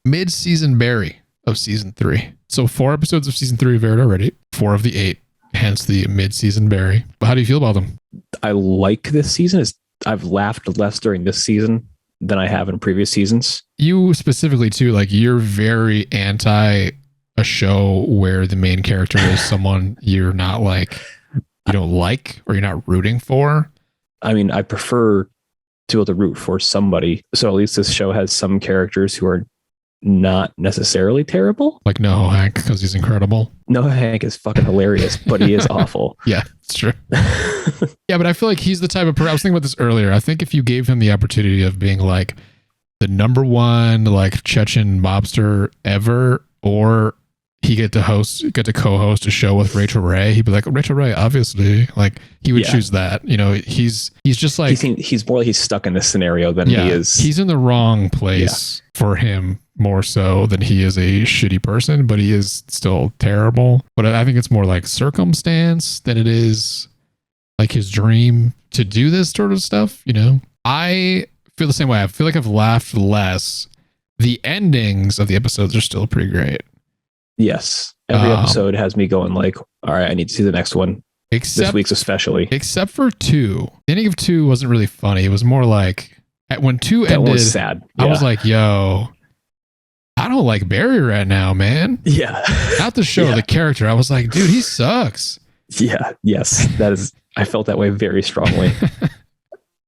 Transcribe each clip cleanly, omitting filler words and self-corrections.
mid-season Barry of season 3. So 4 episodes of season 3 have aired already. 4 of the 8, hence the mid-season Barry. But how do you feel about them? I like this season. I've laughed less during this season than I have in previous seasons. You specifically too, like you're very anti a show where the main character is someone you're not like, you don't like or you're not rooting for. I mean, I prefer to be able to root for somebody. So at least this show has some characters who are not necessarily terrible. Like Noah Hank, because he's incredible. Noah Hank is fucking hilarious, but he is awful. Yeah, it's true. Yeah, but I feel like he's the type of person. I was thinking about this earlier. I think if you gave him the opportunity of being like the number one like Chechen mobster ever, or he get to co-host a show with Rachel Ray, he'd be like, Rachel Ray, obviously. Like he would choose that. You know, he's just like he's more like he's stuck in this scenario than he is. He's in the wrong place for him more so than he is a shitty person, but he is still terrible. But I think it's more like circumstance than it is like his dream to do this sort of stuff. You know, I feel the same way. I feel like I've laughed less. The endings of the episodes are still pretty great. Yes. Every episode has me going like, all right, I need to see the next one. This week's especially. Except for 2. The ending of 2 wasn't really funny. It was more like when 2 that ended, one was sad. Yeah. I was like, yo, I don't like Barry right now, man. Yeah. Not the show, the character. I was like, dude, he sucks. Yeah. Yes. I felt that way very strongly.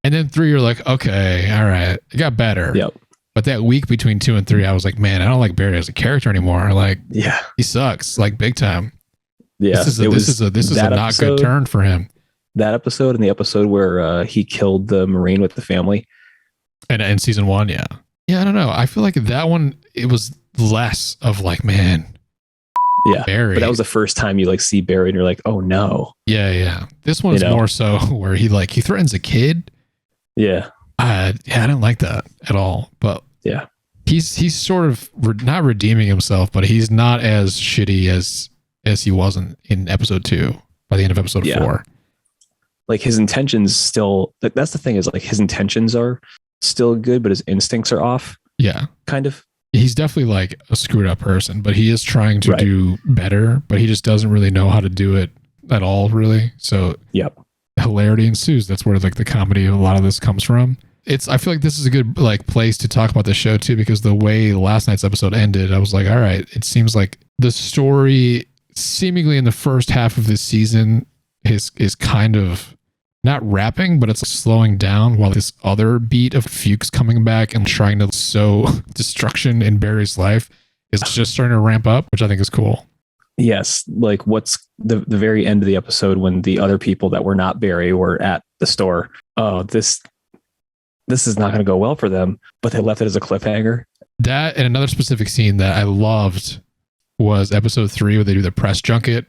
And then 3, you're like, okay, all right. It got better. Yep. But that week between 2 and 3, I was like, man, I don't like Barry as a character anymore. Like, he sucks, like big time. Yeah. This is a not good turn for him. That episode and the episode where he killed the Marine with the family. And in season 1, yeah. Yeah, I don't know. I feel like that one, it was less of like, man. Yeah. Barry. But that was the first time you like see Barry and you're like, oh no. Yeah, yeah. This one's more so where he threatens a kid. Yeah. I didn't like that at all. But yeah, he's sort of not redeeming himself, but he's not as shitty as he wasn't in episode 2 by the end of episode 4. Like his intentions still, like that's the thing is like his intentions are still good, but his instincts are off. Yeah. Kind of. He's definitely like a screwed up person, but he is trying to do better, but he just doesn't really know how to do it at all, really. So hilarity ensues. That's where like the comedy of a lot of this comes from. I feel like this is a good like place to talk about the show too, because the way last night's episode ended, I was like, all right, it seems like the story seemingly in the first half of this season is kind of not wrapping, but it's slowing down while this other beat of Fuchs coming back and trying to sow destruction in Barry's life is just starting to ramp up, which I think is cool. Yes. Like what's the very end of the episode when the other people that were not Barry were at the store. Oh, this is not going to go well for them, but they left it as a cliffhanger. That and another specific scene that I loved was episode 3 where they do the press junket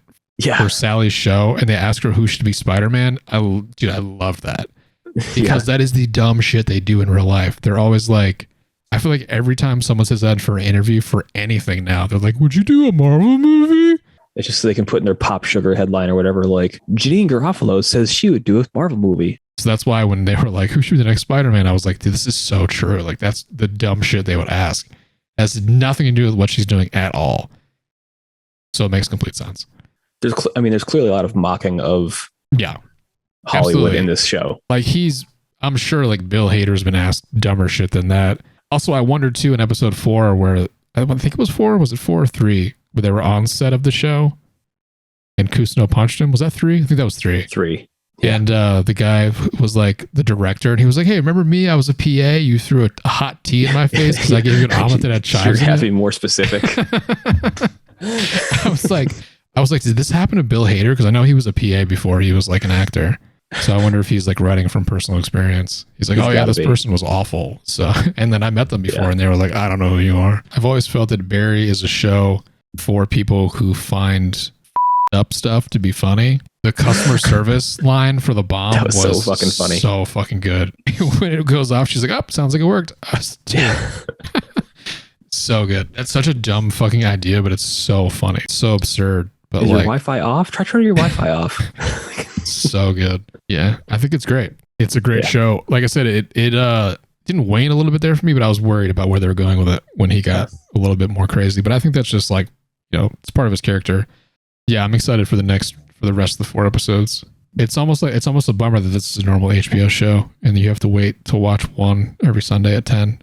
for Sally's show and they ask her who should be Spider-Man. I love that because that is the dumb shit they do in real life. They're always like, I feel like every time someone says that for an interview for anything now, they're like, would you do a Marvel movie? It's just so they can put in their Pop Sugar headline or whatever. Like Janine Garofalo says she would do a Marvel movie. So that's why when they were like, who should be the next Spider-Man? I was like, this is so true. Like that's the dumb shit they would ask. It has nothing to do with what she's doing at all. So it makes complete sense. There's clearly a lot of mocking of Hollywood absolutely. In this show. Like I'm sure like Bill Hader's been asked dumber shit than that. Also, I wondered too in episode 4 where I think it was 4. Was it 4 or 3? Where they were on set of the show and Cousineau punched him. Was that 3? I think that was 3. 3. Yeah. And the guy was like the director and he was like, hey, remember me? I was a PA. You threw a hot tea in my face because I gave you an omelet that had chives. You have to be more specific. I was like, did this happen to Bill Hader? Because I know he was a PA before he was like an actor. So I wonder if he's like writing from personal experience. He's like, oh yeah, this person was awful. So, and then I met them before and they were like, I don't know who you are. I've always felt that Barry is a show for people who find up stuff to be funny. The customer service line for the bomb was so fucking funny. So fucking good. When it goes off, she's like, oh, sounds like it worked. So good. That's such a dumb fucking idea, but it's so funny. It's so absurd. But is your Wi-Fi off? Try turning your Wi-Fi off. So good. Yeah, I think it's great. It's a great show. Like I said, it didn't wane a little bit there for me, but I was worried about where they were going with it when he got a little bit more crazy. But I think that's just like, it's part of his character. Yeah, I'm excited for the rest of the 4 episodes. It's almost a bummer that this is a normal HBO show and you have to wait to watch one every Sunday at 10.